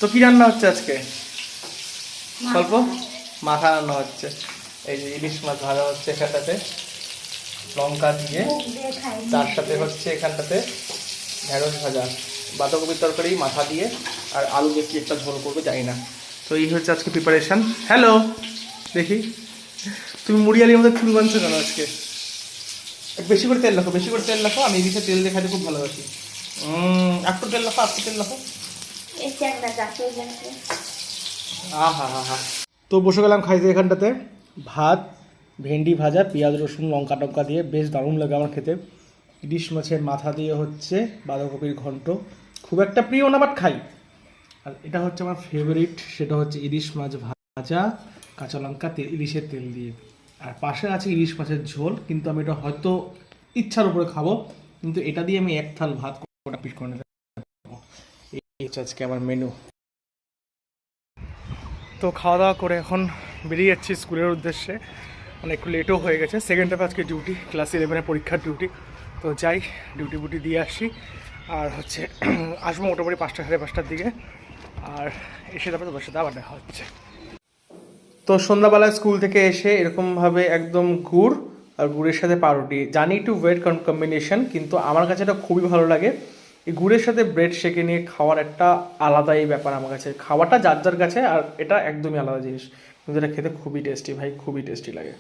তো কি রান্না হচ্ছে আজকে? স্বল্প মাথা রান্না হচ্ছে। এই যে ইলিশ মাছ ভাজা হচ্ছে এখানটাতে লঙ্কা দিয়ে, তার সাথে হচ্ছে এখানটাতে ঢেঁড়স ভাজা, বাঁধাকপির তরকারি মাথা দিয়ে, আর আলু দিয়ে কি একটা ঝোল করবে জানি না। তো এই হচ্ছে আজকে প্রিপারেশন। হ্যালো, দেখি তুমি মুড়ি আলির মধ্যে চুল বানছো কেন আজকে? বেশি করে তেল রাখো, বেশি করে তেল রাখো। আমি ইলিশে তেল দিয়ে খাইতে খুব ভালোবাসি। একটু তেল রাখো, একটু তেল রাখো। আহা হা হা। তো বসে গেলাম খাইতে এখানটাতে। ভাত, ভেন্ডি ভাজা, পেঁয়াজ রসুন লঙ্কা টঙ্কা দিয়ে বেশ দারুণ লাগে আমার খেতে। ইলিশ মাছের মাথা দিয়ে হচ্ছে বাঁধাকপির ঘন্ট, খুব একটা প্রিয় না বাট খাই। আর এটা হচ্ছে আমার ফেভারিট, সেটা হচ্ছে ইলিশ মাছ ভাজা, কাঁচা লঙ্কা তেল, ইলিশের তেল দিয়ে। আর পাশে আছে ইলিশ মাছের ঝোল, কিন্তু আমি এটা হয়তো ইচ্ছার উপরে খাবো, কিন্তু এটা দিয়ে আমি এক থাল ভাত কটা পিস করে নিতে পারবো। এই হচ্ছে আজকে আমার মেনু। তো খাওয়া দাওয়া করে এখন বেরিয়ে যাচ্ছি স্কুলের উদ্দেশ্যে। মানে একটু লেটও হয়ে গেছে, সেকেন্ড হাফে আজকে ডিউটি, ক্লাস 11-এর পরীক্ষার ডিউটি। তো যাই, ডিউটি বুটি দিয়ে আসি। আর হচ্ছে আসবো মোটামুটি 5টা সাড়ে 5টার দিকে। আর এসে তারপরে তোমার সাথে আবার দেখা হচ্ছে। তো সন্ধ্যাবেলায় স্কুল থেকে এসে এরকমভাবে একদম গুড় আর গুড়ের সাথে পাউরুটি, জানি একটু ওয়েট কম্বিনেশন, কিন্তু আমার কাছে এটা খুবই ভালো লাগে। এই গুড়ের সাথে ব্রেড সেঁকে নিয়ে খাওয়ার একটা আলাদাই ব্যাপার আমার কাছে। খাওয়াটা যার যার কাছে, আর এটা একদমই আলাদা জিনিস, কিন্তু এটা খেতে খুবই টেস্টি ভাই, খুবই টেস্টি লাগে।